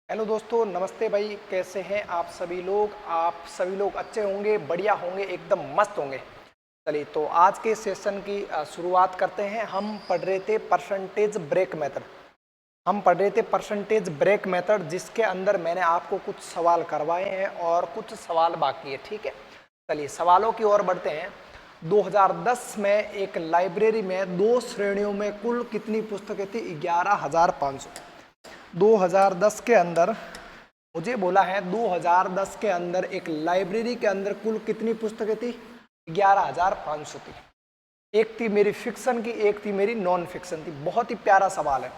Hello दोस्तों, नमस्ते भाई। कैसे हैं आप सभी लोग? आप सभी लोग अच्छे होंगे, बढ़िया होंगे, एकदम मस्त होंगे। चलिए, तो आज के सेशन की शुरुआत करते हैं। हम पढ़ रहे थे परसेंटेज ब्रेक मेथड। जिसके अंदर मैंने आपको कुछ सवाल करवाए हैं और कुछ सवाल बाकी है। ठीक है, चलिए सवालों की ओर बढ़ते हैं। 2010 में एक लाइब्रेरी में दो श्रेणियों में कुल कितनी पुस्तकें थी? 11,500। 2010 के अंदर मुझे बोला है 2010 के अंदर एक लाइब्रेरी के अंदर कुल कितनी पुस्तकें थी? 11,500 थी। एक थी मेरी फिक्शन की, एक थी मेरी नॉन फिक्शन थी। बहुत ही प्यारा सवाल है।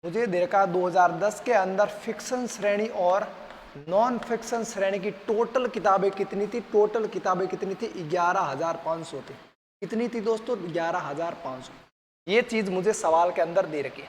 मुझे देखा 2010 के अंदर फिक्शन श्रेणी और नॉन फिक्शन श्रेणी की टोटल किताबें कितनी थी? टोटल किताबें कितनी थी? 11,500 थी। कितनी थी दोस्तों? 11,500। ये चीज मुझे सवाल के अंदर दे रखी है।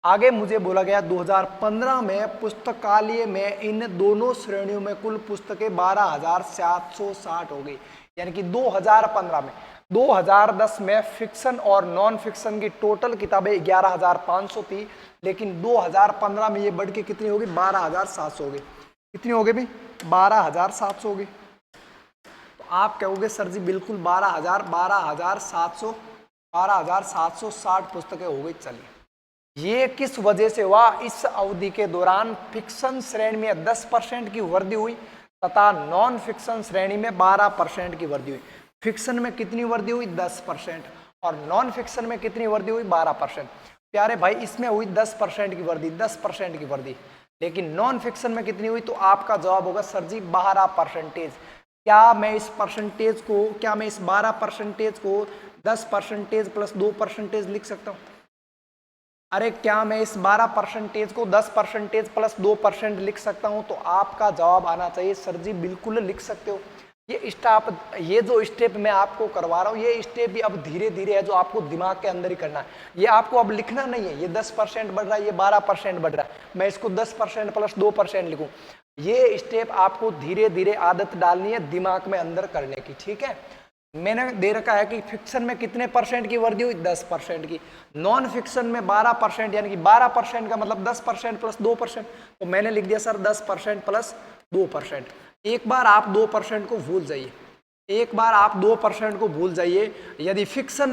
आगे मुझे बोला गया 2015 में पुस्तकालय में इन दोनों श्रेणियों में कुल पुस्तकें 12,760 हो गई। यानी कि 2015 में, 2010 में फिक्शन और नॉन फिक्शन की टोटल किताबें 11,500 थी, लेकिन 2015 में ये बढ़ के कितनी होगी? 12,700 हो गई। कितनी हो गई भाई? 12,700 हो गई। तो आप कहोगे सर जी बिल्कुल 12,760 पुस्तकें हो गई। चलिए, ये किस वजह से हुआ? इस अवधि के दौरान फिक्शन श्रेणी में 10% की वृद्धि हुई तथा नॉन फिक्शन श्रेणी में 12% की वृद्धि हुई। फिक्शन में कितनी वृद्धि हुई? 10%। और नॉन फिक्शन में कितनी वृद्धि हुई? 12%। प्यारे भाई, इसमें हुई 10% की वृद्धि, 10% की वृद्धि, लेकिन नॉन फिक्शन में कितनी हुई? तो आपका जवाब होगा सर जी 12%। क्या मैं इस 12% को 10% प्लस 2% लिख सकता हूँ? अरे क्या मैं इस 12% को 10% प्लस 2% लिख सकता हूं? तो आपका जवाब आना चाहिए सर जी बिल्कुल लिख सकते हो। ये जो स्टेप मैं आपको करवा रहा हूं, ये स्टेप भी अब धीरे धीरे है, जो आपको दिमाग के अंदर ही करना है। ये आपको अब लिखना नहीं है। ये 10% बढ़ रहा है, ये 12% बढ़ रहा है, मैं इसको 10% प्लस 2% लिखूं। ये स्टेप आपको धीरे धीरे आदत डालनी है दिमाग में अंदर करने की। ठीक है, मैंने दे रखा है कि फिक्शन में कितने परसेंट की वृद्धि हुई? 10% की। नॉन फिक्शन में 12%, यानी कि 12% का मतलब 10% प्लस 2%। तो मैंने लिख दिया सर 10% प्लस 2%। एक बार आप 2% को भूल जाइए, एक बार आप 2% को भूल जाइए। यदि फिक्शन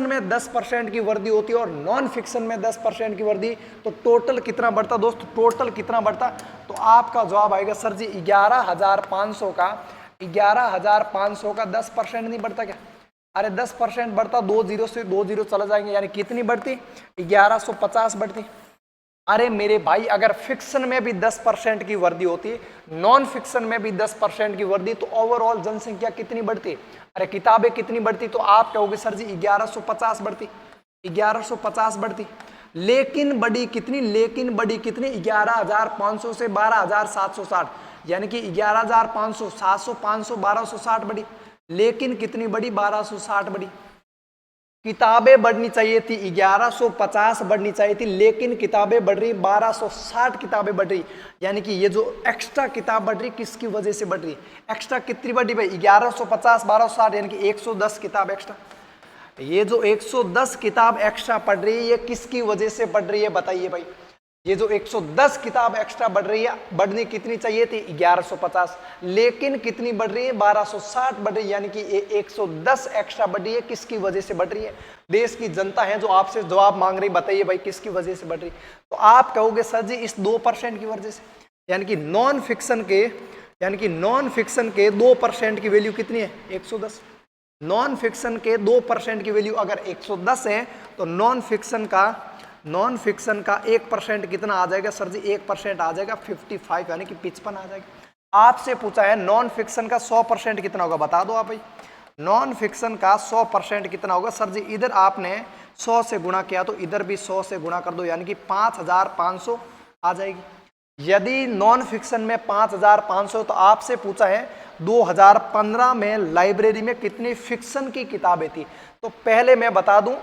में 10% की वृद्धि होती और नॉन फिक्शन में 10% की वृद्धि, तो टोटल कितना बढ़ता दोस्त? टोटल कितना बढ़ता? तो आपका जवाब आएगा सर जी 11,500 का 11,500 का 10% नहीं बढ़ता क्या? अरे 10% बढ़ता, 2 जीरो से 2 जीरो चला जाएंगे, यानी कितनी बढ़ती? 1150 बढ़ती। अरे मेरे भाई, अगर फिक्शन में भी 10% की वृद्धि होती, नॉन फिक्शन में भी 10% की वृद्धि, तो ओवरऑल जनसंख्या कितनी बढ़ती? अरे किताबें कितनी बढ़ती? तो आप कहोगे सर जी 1150 बढ़ती, 1150 बढ़ती। लेकिन बड़ी कितनी? 11,500 से 12,760, यानी कि 11,500, 700, 500, 1260 बढ़ी। लेकिन कितनी बढ़ी? 1260 बढ़ी। किताबें बढ़नी चाहिए थी 1150 बढ़नी चाहिए थी, लेकिन किताबें बढ़ रही 1260 किताबें बढ़ रही। यानी कि ये जो एक्स्ट्रा किताब बढ़ रही, किसकी वजह से बढ़ रही? एक्स्ट्रा कितनी बढ़ी भाई? 1150 1260, यानी कि 110 किताब एक्स्ट्रा। ये जो 110 किताब एक्स्ट्रा पढ़ रही है, ये किसकी वजह से बढ़ रही है? बताइए भाई। ये जो 110 किताब एक्स्ट्रा बढ़ रही है, बढ़नी कितनी चाहिए थी? 1150, लेकिन कितनी बढ़ रही है? 1260 बढ़ रही है। यानी कि ये 110 एक्स्ट्रा बढ़ रही है, किसकी वजह से बढ़ रही है? देश की जनता है जो आपसे जवाब मांग रही, बताइए भाई किसकी वजह से बढ़ रही? तो आप कहोगे सर जी इस 2% की वजह से। यानी कि नॉन फिक्शन के 2% की वैल्यू कितनी है? 110। नॉन फिक्शन के 2% की वैल्यू अगर 110 है, तो नॉन फिक्शन का 1% कितना आ जाएगा सर जी? 1% आ जाएगा 55, यानी कि 55 आ जाएगा। आपसे पूछा है नॉन फिक्शन का 100% कितना होगा? बता दो आप भाई। नॉन फिक्शन का 100% कितना होगा सर जी? इधर आपने 100 से गुणा किया, तो इधर भी 100 से गुणा कर दो, यानी कि 5,500 आ जाएगी। यदि नॉन फिक्शन में 5,500, तो आपसे पूछा है 2015 में लाइब्रेरी में कितनी फिक्शन की किताबें थी? तो पहले मैं बता दूं,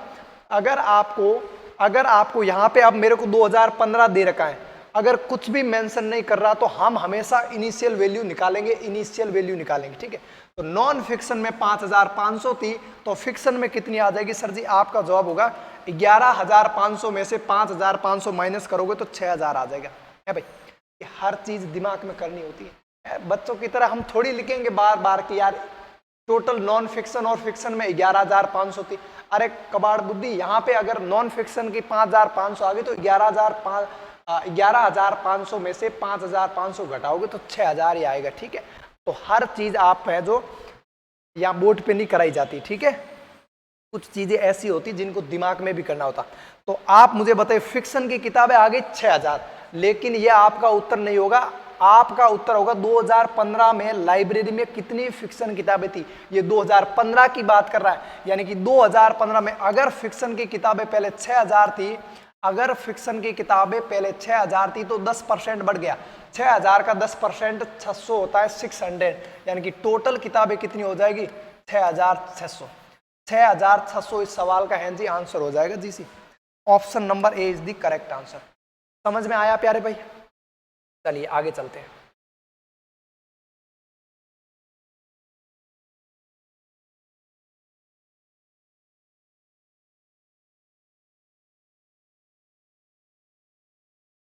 अगर आपको यहाँ पे अब मेरे को 2015 दे रखा है, अगर कुछ भी मेंशन नहीं कर रहा, तो हम हमेशा इनिशियल वैल्यू निकालेंगे। ठीक है, तो नॉन फिक्शन में 5,500 थी, तो फिक्शन में कितनी आ जाएगी सर जी? आपका जवाब होगा 11,500 में से 5,500 माइनस करोगे तो 6,000 आ जाएगा। है भाई, ये हर चीज दिमाग में करनी होती है। बच्चों की तरह हम थोड़ी लिखेंगे बार बार कि यार टोटल नॉन फिक्शन और फिक्शन में 11,500 थी। अरे कबाड़ बुद्धि, यहाँ पे अगर नॉन फिक्शन की 5,500 आ गई तो 11,500 में से 5,500 घटाओगे तो 6,000 ही आएगा। ठीक है, तो हर चीज आप है जो या बोर्ड पे नहीं कराई जाती। ठीक है, कुछ चीजें ऐसी होती जिनको दिमाग में भी करना होता। तो आप मुझे बताइए, फिक्शन की किताबें आ गई 6,000, लेकिन ये आपका उत्तर नहीं होगा। आपका उत्तर होगा 2015 में लाइब्रेरी में कितनी फिक्शन किताबें थी। ये 2015 की बात कर रहा है, यानी कि 2015 में अगर फिक्शन की किताबें पहले 6,000 थी, अगर फिक्शन की किताबें पहले 6,000 थी तो 10% बढ़ गया। 6,000 का 10% 600 होता है, 600, यानी कि टोटल किताबें कितनी हो जाएगी 6,600। 6,600 इस सवाल का है जी आंसर हो जाएगा जी C. Option number A is the correct answer. समझ में आया प्यारे भाई? चलिए आगे चलते हैं।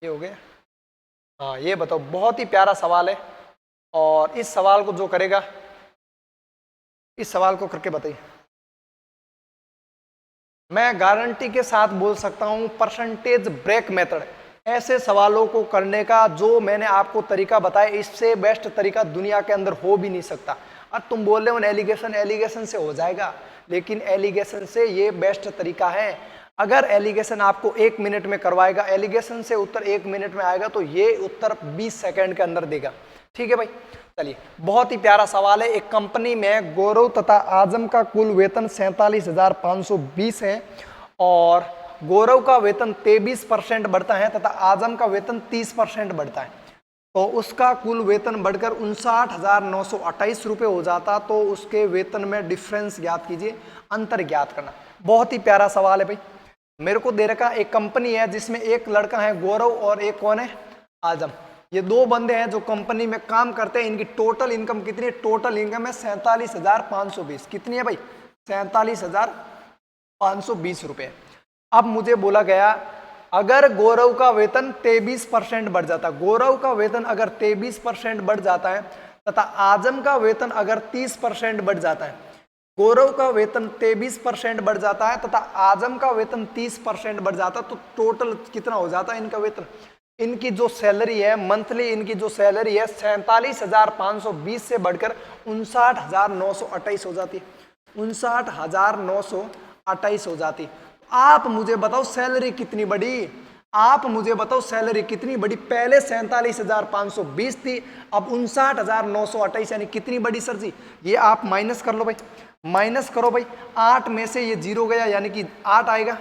ये हो गया। हाँ, ये बताओ, बहुत ही प्यारा सवाल है और इस सवाल को जो करेगा, इस सवाल को करके बताइए। मैं गारंटी के साथ बोल सकता हूं परसेंटेज ब्रेक मेथड, ऐसे सवालों को करने का जो मैंने आपको तरीका बताया, इससे बेस्ट तरीका दुनिया के अंदर हो भी नहीं सकता। और तुम बोल रहे हो एलिगेशन से हो जाएगा, लेकिन एलिगेशन से ये बेस्ट तरीका है। अगर एलिगेशन आपको 1 मिनट में करवाएगा, एलिगेशन से उत्तर 1 मिनट में आएगा, तो ये उत्तर 20 सेकंड के अंदर देगा। ठीक है भाई, चलिए बहुत ही प्यारा सवाल है। एक कंपनी में गौरव तथा आजम का कुल वेतन 47,520 है और गौरव का वेतन 23% बढ़ता है तथा आजम का वेतन 30% बढ़ता है, तो उसका कुल वेतन बढ़कर 59,928 रुपये हो जाता। तो उसके वेतन में डिफरेंस ज्ञात कीजिए, अंतर ज्ञात करना। बहुत ही प्यारा सवाल है भाई। मेरे को दे रखा एक कंपनी है जिसमें एक लड़का है गौरव और एक कौन है आजम। ये दो बंदे हैं जो कंपनी में काम करते हैं। इनकी टोटल इनकम कितनी है? टोटल इनकम है 47,520। कितनी है भाई? 47,520 रुपये। अब मुझे बोला गया अगर गौरव का वेतन 23% बढ़ जाता, गौरव का वेतन अगर 23% बढ़ जाता है तथा आजम का वेतन अगर 30% बढ़ जाता है, गौरव का वेतन 23% बढ़ जाता है तथा आजम का वेतन 30% बढ़ जाता है, तो टोटल कितना हो जाता है इनका वेतन? इनकी जो सैलरी है मंथली, इनकी जो सैलरी है 47,520 से बढ़कर 59,928 हो जाती है। 59,928 हो जाती। आप मुझे बताओ सैलरी कितनी बढ़ी? आप मुझे बताओ सैलरी कितनी बढ़ी? पहले 47,520 थी, अब 59,928, यानी कितनी बढ़ी सर जी? ये आप माइनस कर लो भाई, माइनस करो भाई। 8 में से ये 0 गया यानी कि 8 आएगा,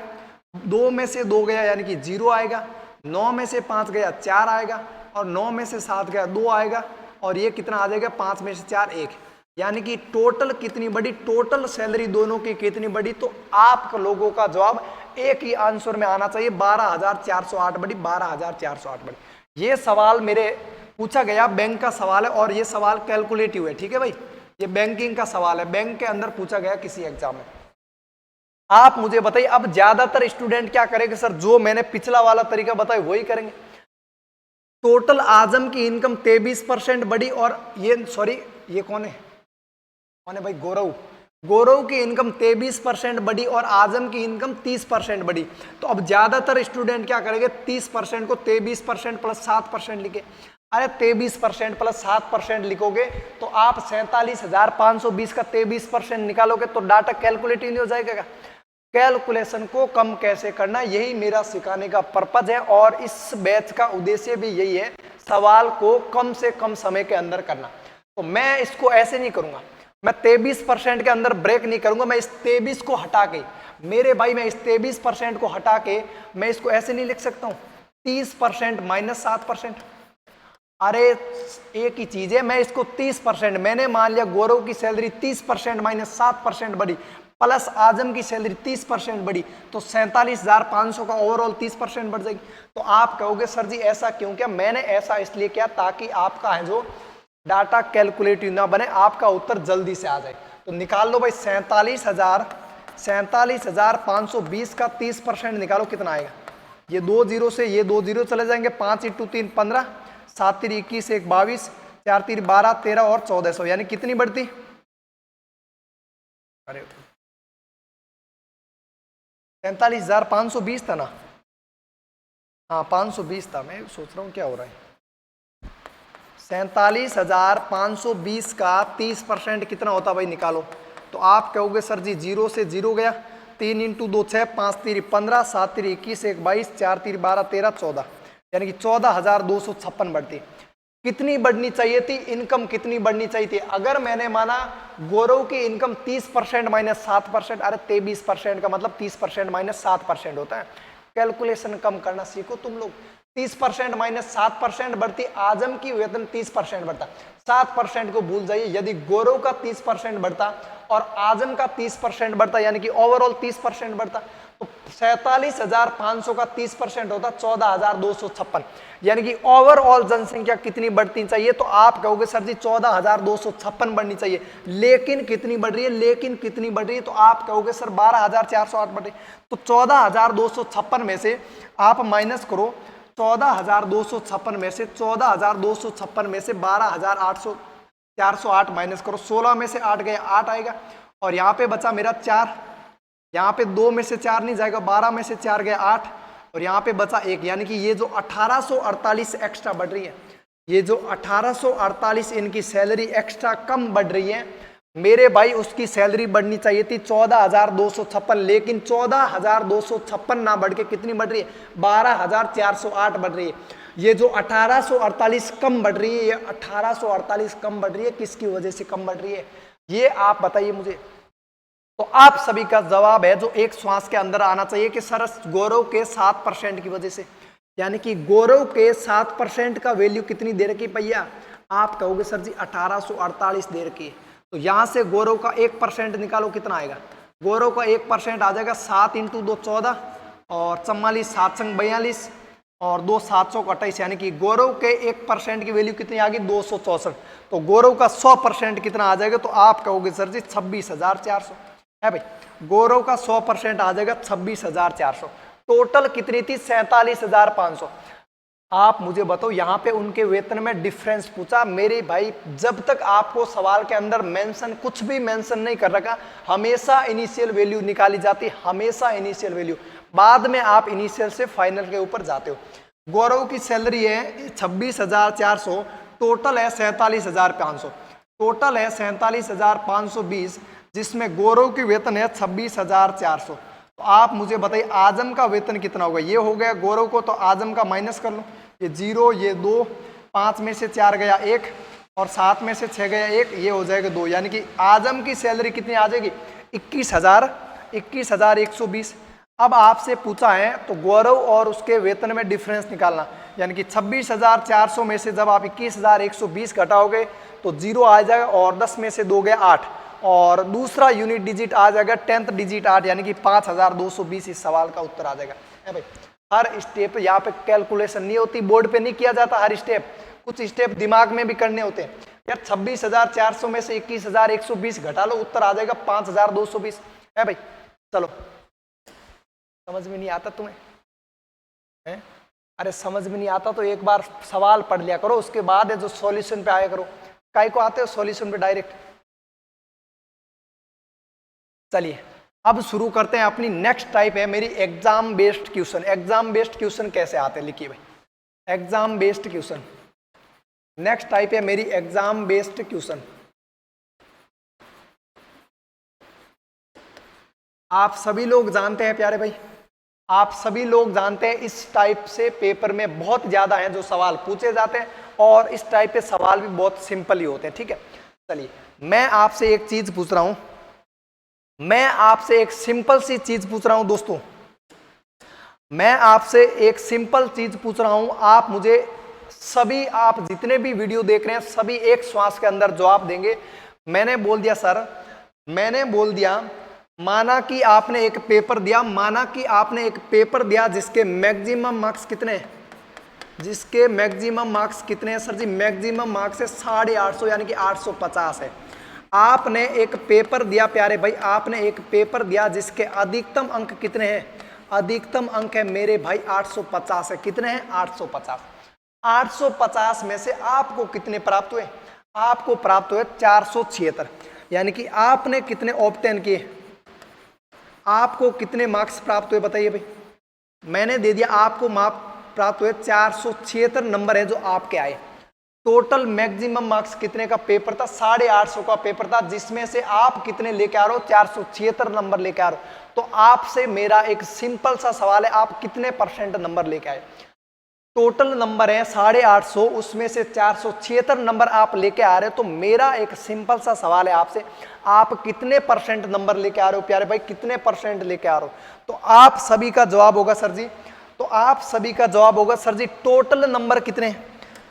2 में से 2 गया यानी कि 0 आएगा, 9 में से 5 गया 4 आएगा, और 9 में से 7 गया 2 आएगा, और ये कितना आ जाएगा? 5 में से 4 1, यानी कि टोटल कितनी बढ़ी? टोटल सैलरी दोनों की कितनी बढ़ी? तो आप लोगों का जवाब एक ही आंसर में आना चाहिए, 12,408 बढ़ी, 12,408 बढ़ी। ये सवाल मेरे पूछा गया, बैंक का सवाल है और ये सवाल कैलकुलेटिव है। ठीक है भाई, ये बैंकिंग का सवाल है, बैंक के अंदर पूछा गया किसी एग्जाम में। आप मुझे बताइए, अब ज्यादातर स्टूडेंट क्या करेंगे सर? जो मैंने पिछला वाला तरीका बताया वही करेंगे। टोटल आजम की इनकम 23% बढ़ी और ये सॉरी ये कौन है भाई? गौरव। गौरव की इनकम 23% बढ़ी और आजम की इनकम 30% बढ़ी। तो अब ज्यादातर स्टूडेंट क्या करेंगे? 30% को 23% प्लस 7% लिखे। अरे 23% प्लस 7% लिखोगे तो आप 47,520 का 23% निकालोगे तो डाटा कैलकुलेट नहीं हो जाएगा। कैलकुलेशन को कम कैसे करना, यही मेरा सिखाने का पर्पज है और इस बैच का उद्देश्य भी यही है, सवाल को कम से कम समय के अंदर करना। तो मैं इसको ऐसे नहीं करूंगा, मैं 23% के अंदर ब्रेक नहीं करूंगा। मैं इस 23 को हटा के, मेरे भाई मैं इस 23% को हटा के मैं इसको ऐसे नहीं लिख सकता हूं 30% माइनस 7%। अरे एक ही चीज है, मैं इसको 30%, मैंने मान लिया गौरव की सैलरी 30% माइनस 7% बढ़ी प्लस आजम की सैलरी 30% बढ़ी, तो 47,500 का ओवरऑल 30% बढ़ जाएगी। तो आप कहोगे सर जी ऐसा क्यों किया? मैंने ऐसा इसलिए किया ताकि आपका है जो डाटा कैलकुलेटिव ना बने, आपका उत्तर जल्दी से आ जाए। तो निकाल लो भाई, 47,000 47,520 का 30% निकालो, कितना आएगा? ये 2 जीरो से ये 2 जीरो चले जाएंगे, 5 × 3 15, 7 × 21 1 22, 4 × 12 13 और 1400, यानी कितनी बढ़ती? अरे 47,520 था ना? हाँ 520 था, मैं सोच रहा हूँ क्या हो रहा है। 47,520 का 30% कितना होता भाई, निकालो। तो आप कहोगे सर जी 0 से 0 गया, 3 × 2 6, 5 × 3 15, 7 × 21 1 22, 4 × 12 13 14, यानी कि 14,256 बढ़ती। कितनी बढ़नी चाहिए थी इनकम, कितनी बढ़नी चाहिए थी? अगर मैंने माना गौरव की इनकम 30% माइनस 7%, अरे 23% का मतलब 30% माइनस 7% होता है। कैलकुलेशन कम करना सीखो तुम लोग। 30% माइनस 7% बढ़ती, आजम की वेतन 30% बढ़ता। 7% को भूल जाइए। यदि गौरव का 30% बढ़ता और आजम का 30% बढ़ता, यानी कि ओवरऑल 30% बढ़ता, तो 47,500 का 30% होता 14,256, यानी कि ओवरऑल जनसंख्या कितनी बढ़नी चाहिए? तो आप कहोगे सर जी 14,256 बढ़नी चाहिए, लेकिन कितनी बढ़ रही है? लेकिन कितनी बढ़ रही है? तो आप कहोगे सर 12,408 बढ़ रही। तो 14,256 में से आप माइनस करो, 14,256 में से 14,256 में से 12,408 माइनस करो, 16 में से 8 गया 8 आएगा, और यहाँ पे बचा मेरा 4, यहाँ पे 2 में से 4 नहीं जाएगा, 12 में से 4 गया 8, और यहाँ पे बचा 1, यानी कि ये जो 1848 एक्स्ट्रा बढ़ रही है, ये जो 1848 इनकी सैलरी एक्स्ट्रा कम बढ़ रही है मेरे भाई, उसकी सैलरी बढ़नी चाहिए थी 14,256, लेकिन 14,256 ना बढ़ के कितनी बढ़ रही है? 12,408 बढ़ रही है। ये जो 1848 कम बढ़ रही है, ये 1848 कम बढ़ रही है, किसकी वजह से कम बढ़ रही है? ये आप बताइए मुझे। तो आप सभी का जवाब है जो एक श्वास के अंदर आना चाहिए कि सर गौरव के 7% की वजह से, यानी कि गौरव के 7% का वैल्यू कितनी दे रखी भैया? आप कहोगे सर जी 1848 दे रखी है। तो यहां से गौरव का 1% निकालो, कितना आएगा? गौरव का 1% आ जाएगा 7 × 2 14, और 44 7 संग 42, और 2 7 चौक 28, यानी कि गौरव के 1% की वैल्यू कितनी आ गई? 264। तो गौरव का 100% कितना आ जाएगा? तो आप कहोगे सर जी 26,400 है भाई। गौरव का 100% आ जाएगा 26,400। टोटल कितनी थी? 47,500। आप मुझे बताओ, यहाँ पे उनके वेतन में डिफरेंस पूछा मेरे भाई, जब तक आपको सवाल के अंदर मेंशन कुछ भी मेंशन नहीं कर रखा, हमेशा इनिशियल वैल्यू निकाली जाती, हमेशा इनिशियल वैल्यू, बाद में आप इनिशियल से फाइनल के ऊपर जाते हो। गौरव की सैलरी है 26,400, टोटल है 47,500, टोटल है 47,520, जिसमें गौरव की वेतन है 26,400। तो आप मुझे बताइए आजम का वेतन कितना होगा? ये हो गया गौरव को, तो आजम का माइनस कर लो, ये 0 ये 2, 5 में से 4 गया 1, और 7 में से 6 गया 1, ये हो जाएगा 2, यानी कि आजम की सैलरी कितनी आ जाएगी? 21,120। अब आपसे पूछा है तो गौरव और उसके वेतन में डिफरेंस निकालना, यानी कि 26,400 में से जब आप 21,120 घटाओगे तो 0 आ जाएगा, और 10 में से 2 गया 8, और दूसरा यूनिट डिजिट आ जाएगा 10th डिजिट 8, यानी कि 5,220 इस सवाल का उत्तर आ जाएगा। है भाई, हर स्टेप यहाँ पे कैलकुलेशन नहीं होती, बोर्ड पे नहीं किया जाता हर स्टेप, कुछ स्टेप दिमाग में भी करने होते हैं यार। 26,400 में से 21,120 घटा लो, उत्तर आ जाएगा 5,220। है भाई, चलो। समझ में नहीं आता तुम्हें? है? अरे समझ में नहीं आता तो एक बार सवाल पढ़ लिया करो, उसके बाद है जो सॉल्यूशन पे आया करो। काहे को आते हो सॉल्यूशन पे डायरेक्ट? चलिए अब शुरू करते हैं अपनी नेक्स्ट टाइप है मेरी exam based question. Exam based question कैसे आते हैं लिखिए भाई, exam based question. Next type है मेरी एग्जाम बेस्ड क्वेश्चन। आप सभी लोग जानते हैं प्यारे भाई, आप सभी लोग जानते हैं इस टाइप से पेपर में बहुत ज्यादा हैं जो सवाल पूछे जाते हैं, और इस टाइप के सवाल भी बहुत सिंपल ही होते हैं। ठीक है, चलिए मैं आपसे एक चीज पूछ रहा हूं, मैं आपसे एक सिंपल सी चीज पूछ रहा हूं दोस्तों, मैं आपसे एक सिंपल चीज पूछ रहा हूं। आप मुझे सभी, आप जितने भी वीडियो देख रहे हैं सभी एक श्वास के अंदर जवाब देंगे। मैंने बोल दिया सर, मैंने बोल दिया, माना कि आपने एक पेपर दिया, माना कि आपने एक पेपर दिया जिसके मैक्सिमम मार्क्स कितने हैं? जिसके मैक्सिमम मार्क्स कितने हैं सर जी? मैक्सिमम मार्क्स है 850, यानी कि 850 है। आपने एक पेपर दिया प्यारे भाई, आपने एक पेपर दिया जिसके अधिकतम अंक कितने हैं? अधिकतम अंक है मेरे भाई 850 है। कितने हैं? 850। 850 में से आपको कितने प्राप्त हुए? आपको प्राप्त हुए 476। यानी कि आपने कितने ऑब्टेन किए? आपको कितने मार्क्स प्राप्त हुए बताइए भाई? मैंने दे दिया आपको मार्क्स प्राप्त हुए 476 नंबर है जो आपके आए। टोटल मैक्सिमम मार्क्स कितने का पेपर था? 850 का पेपर था, जिसमें से आप कितने लेके आ रहे हो? 476 नंबर लेके आ रहे हो। तो आपसे मेरा एक सिंपल सा सवाल है, आप कितने % नंबर लेके आए? टोटल नंबर है 850, उसमें से 476 नंबर आप लेके आ रहे हो। तो मेरा एक सिंपल सा सवाल है आपसे, आप कितने % नंबर लेके आ रहे हो प्यारे भाई? कितने % लेके आ रहे हो? तो आप सभी का जवाब होगा सर जी, तो आप सभी का जवाब होगा सर जी टोटल नंबर कितने?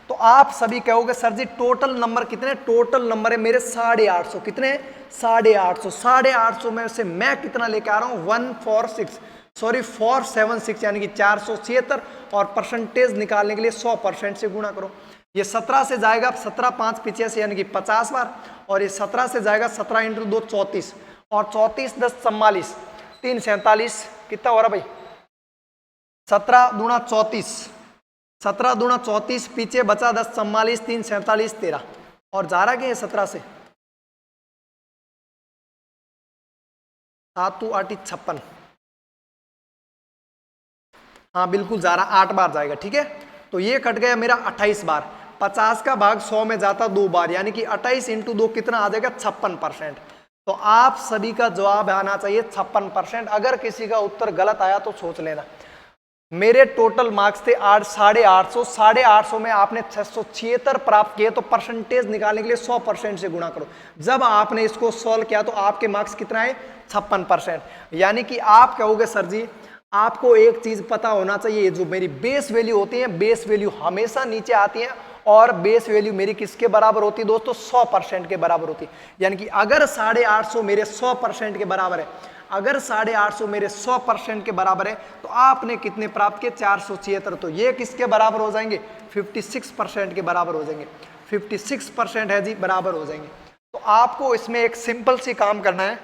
तो आप सभी कहोगे सर जी टोटल नंबर कितने? टोटल नंबर है मेरे 850। कितने? 850। 850 में से मैं कितना लेके आ रहा हूं? 476 यानी कि 476, और परसेंटेज निकालने के लिए 100% से गुणा करो। ये 17 से जाएगा 17 5 85 यानी कि 50 बार, और ये 17 से जाएगा 17 × 2 34, और 34 10 44 3 47, कितना हो रहा भाई? 17 दूना 34, 17 दूना 34, पीछे बचा 10 44 3 47 13, और जा रहा क्या है 17 से? 7 × 8 = 56। हाँ बिल्कुल जा रहा, 8 बार जाएगा। ठीक है, तो ये कट गया मेरा 28 बार। 50 का भाग 100 में जाता 2 बार, यानी कि 28 × 2 कितना आ जाएगा? 56%। तो आप सभी का जवाब आना चाहिए 56%। अगर किसी का उत्तर गलत आया तो सोच लेना। मेरे टोटल मार्क्स थे 850, 850 में आपने 676 प्राप्त किए, तो परसेंटेज निकालने के लिए 100% से गुणा करो। जब आपने इसको सॉल्व किया तो आपके मार्क्स कितना है? 56%। यानी कि आप कहोगे सर जी आपको एक चीज पता होना चाहिए, जो मेरी बेस वैल्यू होती है, बेस वैल्यू हमेशा नीचे आती है, और बेस वैल्यू मेरी किसके बराबर होती है दोस्तों? 100% के बराबर होती है। यानी कि अगर 850 मेरे 100% के बराबर है, अगर 850 मेरे 100% के बराबर है, तो आपने कितने प्राप्त किए? 476। तो ये किसके बराबर हो जाएंगे? 56% के बराबर हो जाएंगे। 56% है जी, बराबर हो जाएंगे। तो आपको इसमें एक सिंपल सी काम करना है,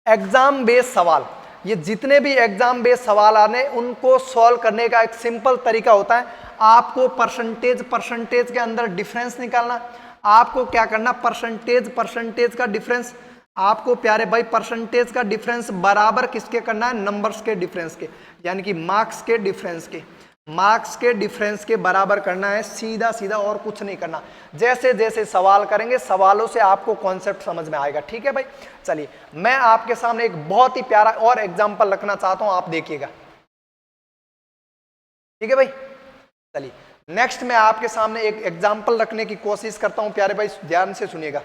एग्जाम बेस्ड सवाल, ये जितने भी एग्जाम बेस्ड सवाल आने उनको सॉल्व करने का एक सिंपल तरीका होता है। आपको परसेंटेज के अंदर डिफरेंस निकालना। आपको क्या करना? परसेंटेज का डिफरेंस, आपको प्यारे भाई परसेंटेज का डिफरेंस बराबर किसके करना है? नंबर्स के डिफरेंस के, यानी कि मार्क्स के डिफरेंस के। मार्क्स के डिफरेंस के बराबर करना है, सीधा सीधा, और कुछ नहीं करना। जैसे जैसे सवाल करेंगे, सवालों से आपको कॉन्सेप्ट समझ में आएगा। ठीक है भाई, चलिए मैं आपके सामने एक बहुत ही प्यारा और एग्जांपल रखना चाहता हूं, आप देखिएगा। ठीक है भाई, चलिए नेक्स्ट मैं आपके सामने एक एग्जांपल रखने की कोशिश करता हूं। प्यारे भाई ध्यान से सुनिएगा।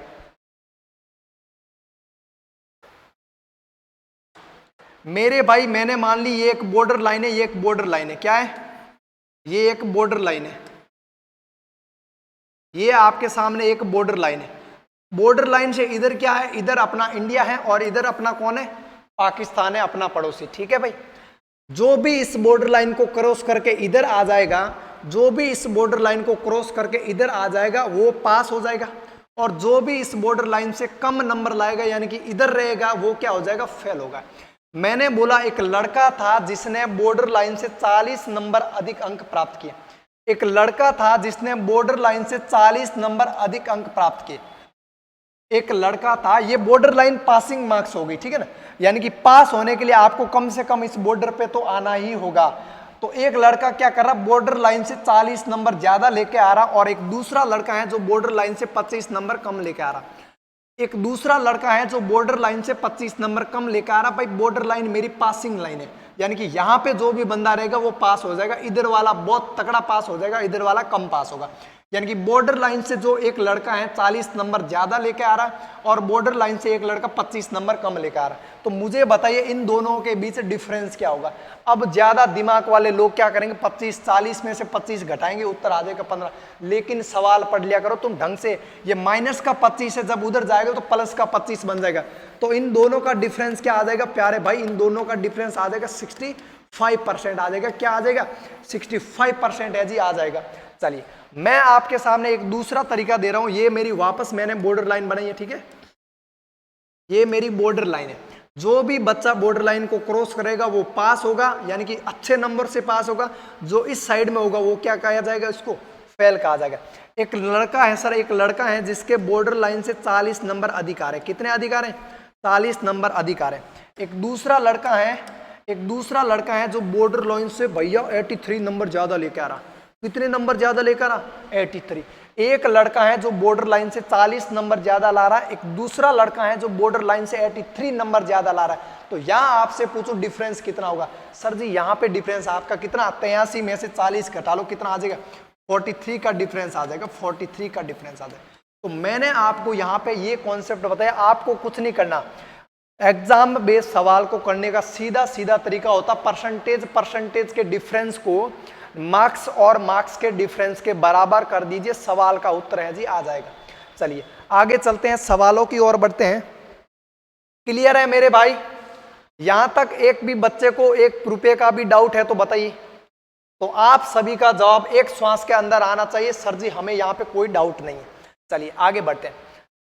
मेरे भाई मैंने मान ली ये एक बॉर्डर लाइन है, ये एक बॉर्डर लाइन है। क्या है? ये एक बॉर्डर लाइन है, ये आपके सामने एक बॉर्डर लाइन है। बॉर्डर लाइन से इधर क्या है? इधर अपना इंडिया है, और इधर अपना कौन है? पाकिस्तान है, अपना पड़ोसी। ठीक है भाई, जो भी इस बॉर्डर लाइन को क्रॉस करके इधर आ जाएगा, जो भी इस बॉर्डर लाइन को क्रॉस करके इधर आ जाएगा वो पास हो जाएगा, और जो भी इस बॉर्डर लाइन से कम नंबर लाएगा यानी कि इधर रहेगा वो क्या हो जाएगा? फेल होगा। मैंने बोला एक लड़का था जिसने बॉर्डर लाइन से 40 नंबर अधिक अंक प्राप्त किए। एक लड़का था जिसने बॉर्डर लाइन से 40 नंबर अधिक अंक प्राप्त किए। एक लड़का था, ये बॉर्डर लाइन पासिंग मार्क्स हो गई। ठीक है ना, यानी कि पास होने के लिए आपको कम से कम इस बॉर्डर पे तो आना ही होगा। तो एक लड़का क्या कर रहा? बॉर्डर लाइन से 40 नंबर ज्यादा लेके आ रहा, और एक दूसरा लड़का है जो बॉर्डर लाइन से 25 नंबर कम लेके आ रहा। एक दूसरा लड़का है जो बॉर्डर लाइन से 25 नंबर कम लेकर आ रहा। भाई बॉर्डर लाइन मेरी पासिंग लाइन है, यानी कि यहाँ पे जो भी बंदा रहेगा वो पास हो जाएगा। इधर वाला बहुत तगड़ा पास हो जाएगा, इधर वाला कम पास होगा। यानी कि बॉर्डर लाइन से जो एक लड़का है 40 नंबर ज्यादा लेके आ रहा, और बॉर्डर लाइन से एक लड़का 25 नंबर कम लेके आ रहा। तो मुझे बताइए इन दोनों के बीच डिफरेंस क्या होगा? अब ज्यादा दिमाग वाले लोग क्या करेंगे? 25 40 में से 25 घटाएंगे, उत्तर आ जाएगा 15। लेकिन सवाल पढ़ लिया करो तुम ढंग से। ये माइनस का 25 है, जब उधर जाएगा तो प्लस का 25 बन जाएगा। तो इन दोनों का डिफरेंस क्या आ जाएगा प्यारे भाई? इन दोनों का डिफरेंस आ जाएगा 65% आ जाएगा। क्या आ जाएगा? 65% है जी, आ जाएगा। चलिए मैं आपके सामने एक दूसरा तरीका दे रहा हूं, ये मेरी वापस मैंने बॉर्डर लाइन बनाई है, ठीक है, ये मेरी बॉर्डर लाइन है। जो भी बच्चा बॉर्डर लाइन को क्रॉस करेगा वो पास होगा, यानी कि अच्छे नंबर से पास होगा। जो इस साइड में होगा वो क्या कहा जाएगा, इसको फेल कहा जाएगा। एक लड़का है सर, एक लड़का है जिसके बॉर्डर लाइन से 40 नंबर अधिक आ रहे हैं। कितने अधिक आ रहे हैं, 40 नंबर अधिक आ रहे हैं। एक दूसरा लड़का है जो बॉर्डर लाइन से भैया 83 नंबर ज्यादा लेके आ रहा। कितने नंबर ज्यादा लेकर आ, 83। एक लड़का है जो बॉर्डर लाइन से 40 नंबर ज्यादा ला रहा है, एक दूसरा लड़का है जो बॉर्डर लाइन से 83 नंबर ज्यादा ला रहा है। तो यहाँ आपसे पूछो डिफरेंस कितना होगा, सर जी यहाँ पे डिफरेंस आपका कितना, 83 में से 40 घटा लो, कितना आ जाएगा, 43 का डिफरेंस आ जाएगा, 43 का डिफरेंस आ जाएगा। तो मैंने आपको यहाँ पे ये कॉन्सेप्ट बताया, आपको कुछ नहीं करना। एग्जाम बेस्ड सवाल को करने का सीधा तरीका होता, परसेंटेज के डिफरेंस को मार्क्स और मार्क्स के डिफरेंस के बराबर कर दीजिए, सवाल का उत्तर है जी आ जाएगा। चलिए आगे चलते हैं, सवालों की ओर बढ़ते हैं। क्लियर है मेरे भाई, यहां तक एक भी बच्चे को 1 रुपये का भी डाउट है तो बताइए। तो आप सभी का जवाब एक श्वास के अंदर आना चाहिए, सर जी हमें यहाँ पे कोई डाउट नहीं है। चलिए आगे बढ़ते हैं,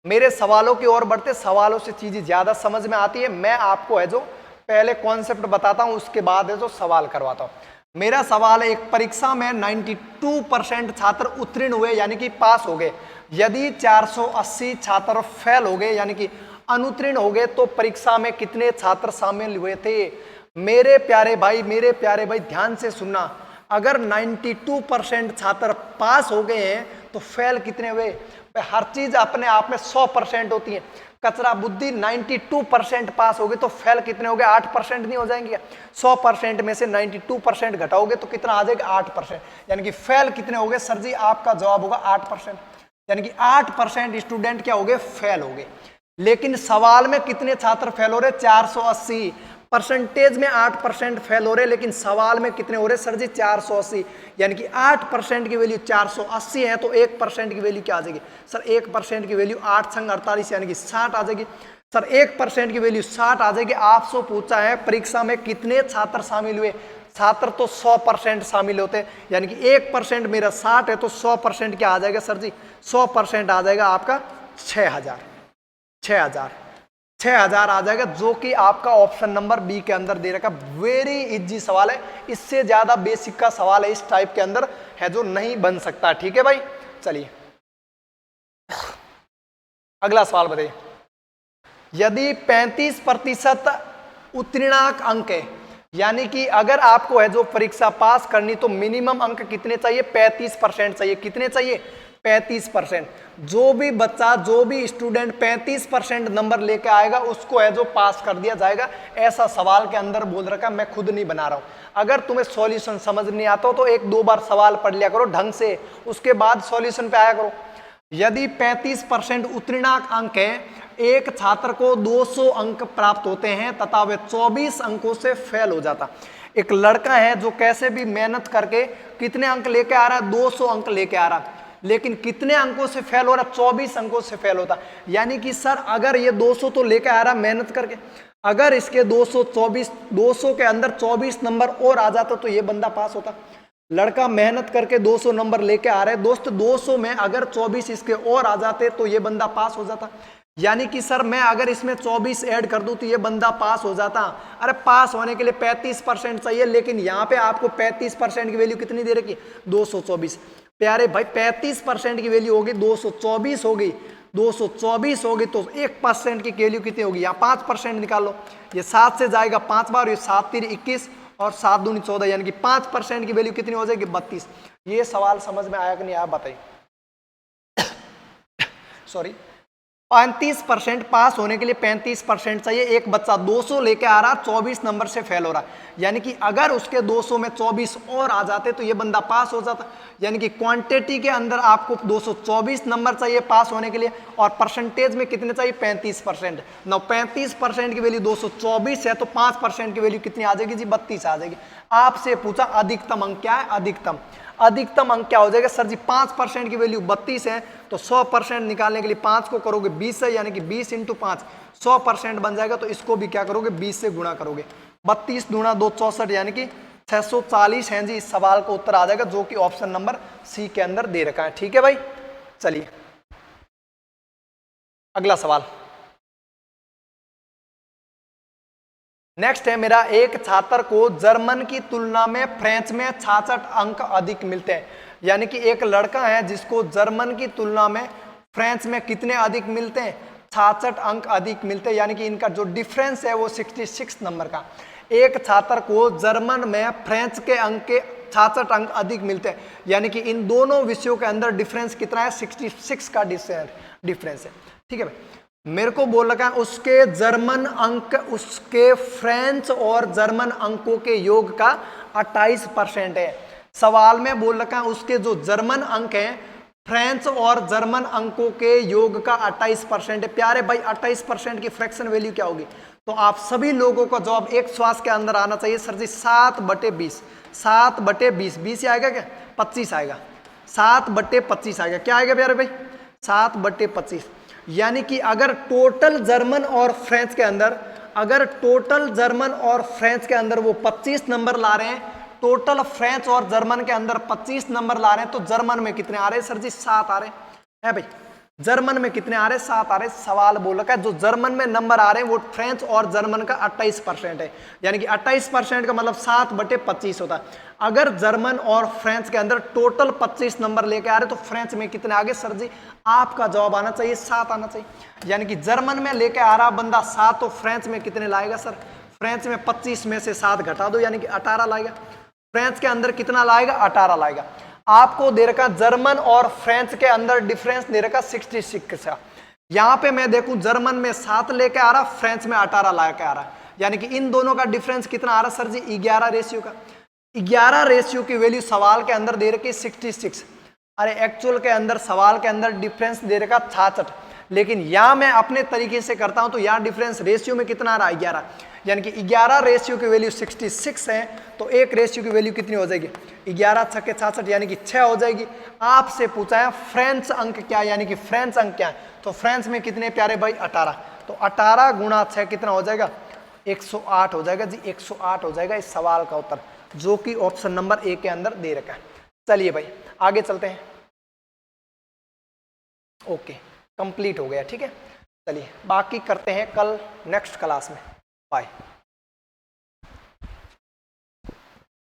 मेरे सवालों की ओर बढ़ते। सवालों से चीजें ज्यादा समझ में आती है। मैं आपको है जो पहले कॉन्सेप्ट बताता हूं, उसके बाद है जो सवाल करवाता हूं। मेरा सवाल है, एक परीक्षा में 92% छात्र उत्तीर्ण हुए यानी कि पास हो गए, यदि 480 छात्र फेल हो गए यानी कि अनुत्तीर्ण हो गए, तो परीक्षा में कितने छात्र शामिल हुए थे। मेरे प्यारे भाई ध्यान से सुनना, अगर 92% छात्र पास हो गए हैं तो फेल कितने हुए। हर चीज अपने आप में 100% होती है, कचरा बुद्धि 92% पास हो गए तो फेल कितने हो गए, 8% नहीं हो जाएंगे। 100% में से 92% घटाओगे तो कितना आ जाएगा, 8%। यानी कि फेल कितने हो गए, सर जी आपका जवाब होगा 8%। यानी कि 8% स्टूडेंट क्या हो गए, फेल हो गए। लेकिन सवाल में कितने छात्र फेल हो रहे, 480। परसेंटेज में 8% फेल हो रहे, लेकिन सवाल में कितने हो रहे सर जी, 480। यानी कि 8% की वैल्यू 480 है तो 1% की वैल्यू क्या आ जाएगी सर, 1% की वैल्यू 8 संग 48 यानी कि 60 आ जाएगी। सर 1% की वैल्यू 60 आ जाएगी। आपसे पूछा है परीक्षा में कितने छात्र शामिल हुए, छात्र तो 100% शामिल होते हैं, यानी कि 1% मेरा 60 है तो 100% क्या आ जाएगा सर जी, 100% आ जाएगा आपका 6000 आ जाएगा, जो कि आपका ऑप्शन नंबर बी के अंदर दे रखा। वेरी इजी सवाल है, इससे ज्यादा बेसिक का सवाल है इस टाइप के अंदर है जो नहीं बन सकता। ठीक है भाई, चलिए अगला सवाल बताइए। यदि 35% उत्तीर्णांक अंक है, यानी कि अगर आपको है जो परीक्षा पास करनी तो मिनिमम अंक कितने चाहिए, 35% चाहिए। कितने चाहिए, 35%। जो भी बच्चा, जो भी स्टूडेंट 35% नंबर लेके आएगा उसको है जो पास कर दिया जाएगा। ऐसा सवाल के अंदर बोल रखा, मैं खुद नहीं बना रहा हूं। अगर तुम्हें सॉल्यूशन समझ नहीं आता हो तो 1-2 बार सवाल पढ़ लिया करो ढंग से, उसके बाद सॉल्यूशन पे आया करो। यदि 35% उत्तीर्णांक अंक है, एक छात्र को 200 अंक प्राप्त होते हैं तथा वह 24 अंकों से फेल हो जाता। एक लड़का है जो कैसे भी मेहनत करके कितने अंक लेके आ रहा है, 200 अंक लेके आ रहा है, लेकिन कितने अंकों से फेल हो रहा, 24 अंकों से फेल होता। यानी कि सर अगर ये 200 तो लेके आ रहा मेहनत करके, अगर इसके 200 के अंदर 24 नंबर और आ जाता तो ये बंदा पास होता। लड़का मेहनत करके 200 नंबर लेके आ रहे हैं दोस्त, 200 में अगर 24 इसके और आ जाते तो ये बंदा पास हो जाता। यानी कि सर मैं अगर इसमें 24 ऐड कर दूं तो ये बंदा पास हो जाता। अरे पास होने के लिए 35% चाहिए, लेकिन यहाँ पे आपको 35% की वैल्यू कितनी दे रखी, 224। प्यारे भाई 35% की वैल्यू होगी 224 होगी, 224 होगी तो 1% की वैल्यू कितनी होगी, यहाँ 5% निकाल लो। ये 7 से जाएगा 5 बार, ये 7 3 21 और 7 दूनी 14, यानी कि 5% की वैल्यू कितनी हो जाएगी, 32। ये सवाल समझ में आया कि नहीं आया बताइए। सॉरी, 35% पास होने के लिए 35% चाहिए। एक बच्चा 200 लेके आ रहा, 24 नंबर से फेल हो रहा, यानी कि अगर उसके 200 में 24 और आ जाते तो ये बंदा पास हो जाता। यानी कि क्वांटिटी के अंदर आपको 224 नंबर चाहिए पास होने के लिए, और परसेंटेज में कितने चाहिए, 35%। नौ 35% की वैल्यू 224 है तो 5% की वैल्यू कितनी आ जाएगी जी, 32 आ जाएगी। आपसे पूछा अधिकतम अंक क्या है, अधिकतम अंक क्या हो जाएगा सर जी, 5% की वैल्यू 32 है तो 100% निकालने के लिए 5 को करोगे 20 से, यानी कि 20 × 5 100% बन जाएगा। तो इसको भी क्या करोगे, 20 से गुणा करोगे, 32 दूना 2 64, यानी कि 640 है जी। इस सवाल का उत्तर आ जाएगा जो कि ऑप्शन नंबर सी के अंदर दे रखा है। ठीक है भाई, चलिए अगला सवाल। नेक्स्ट है मेरा, एक छात्र को जर्मन की तुलना में फ्रेंच में 66 अंक अधिक मिलते हैं। यानी कि एक लड़का है जिसको जर्मन की तुलना में फ्रेंच में कितने अधिक मिलते हैं, 66 अंक अधिक मिलते हैं। यानी कि इनका जो डिफरेंस है वो 66 नंबर का। एक छात्र को जर्मन में फ्रेंच के अंक के 66 अंक अधिक मिलते हैं। यानी कि इन दोनों विषयों के अंदर डिफरेंस कितना है, 66 का डिफरेंस है। ठीक है भाई, मेरे को बोल रखा है उसके जर्मन अंक उसके फ्रेंच और जर्मन अंकों के योग का 28% है। सवाल में बोल रखा है उसके जो जर्मन अंक हैं फ्रेंच और जर्मन अंकों के योग का 28% है। प्यारे भाई 28% की फ्रैक्शन वैल्यू क्या होगी? तो आप सभी लोगों का जवाब एक श्वास के अंदर आना चाहिए सर जी, 7/20। 7/20, 20 ही आएगा क्या, 25 आएगा। 7/25 आएगा, क्या आएगा प्यारे भाई, 7/25। यानी कि अगर टोटल जर्मन और फ्रेंच के अंदर, अगर टोटल जर्मन और फ्रेंच के अंदर वो 25 नंबर ला रहे हैं, टोटल फ्रेंच और जर्मन के अंदर 25 नंबर ला रहे हैं, तो जर्मन में कितने आ रहे हैं सर जी, 7 आ रहे हैं भाई। जर्मन में कितने आ रहे हैं, 7 आ रहे हैं। सवाल बोल रखा है जो जर्मन में नंबर आ रहे हैं वो फ्रेंच और जर्मन का 28% है। यानी कि 28% का मतलब 7/25 होता है। अगर जर्मन और फ्रेंच के अंदर टोटल 25 नंबर लेके आ रहे तो फ्रेंच में कितने आगे सर जी? आपका जवाब आना चाहिए 7 आना चाहिए। यानी कि जर्मन में लेके आ रहा बंदा 7, तो फ्रेंच में कितने लाएगा सर? फ्रेंच में 25 में से 7 घटा दो, यानी कि 18 लाएगा। फ्रेंच के अंदर कितना लाएगा, 18 लाएगा। आपको दे रखा जर्मन और फ्रेंच के अंदर डिफरेंस दे रखा 66 का। यहां पे मैं देखूं जर्मन में 7 लेके आ रहा, फ्रेंच में 18 लेके आ रहा, यानी कि इन दोनों का डिफरेंस कितना आ रहा सर जी, 11 रेशियो का। 11 रेशियो की वैल्यू सवाल के अंदर दे रखी 66। अरे एक्चुअल के अंदर सवाल के अंदर डिफरेंस दे रखा 66, लेकिन यहां मैं अपने तरीके से करता हूं तो यहां डिफरेंस रेशियो में कितना आ रहा है, 11। यानी कि 11 रेशियो की वैल्यू 66 है, तो एक रेशियो की वैल्यू कितनी हो जाएगी, 11 × 6 = 66, यानी कि 6 हो जाएगी। आपसे पूछा है फ्रेंच अंक क्या है, यानी कि फ्रेंच अंक क्या है, तो फ्रेंच में कितने प्यारे भाई, 18। तो 18 × 6 कितना हो जाएगा, 108 हो जाएगा जी, 108 हो जाएगा इस सवाल का उत्तर, जो कि ऑप्शन नंबर ए के अंदर दे रखा है। चलिए भाई आगे चलते हैं। ओके, कंप्लीट हो गया, ठीक है। चलिए बाकी करते हैं कल नेक्स्ट क्लास में। बाय।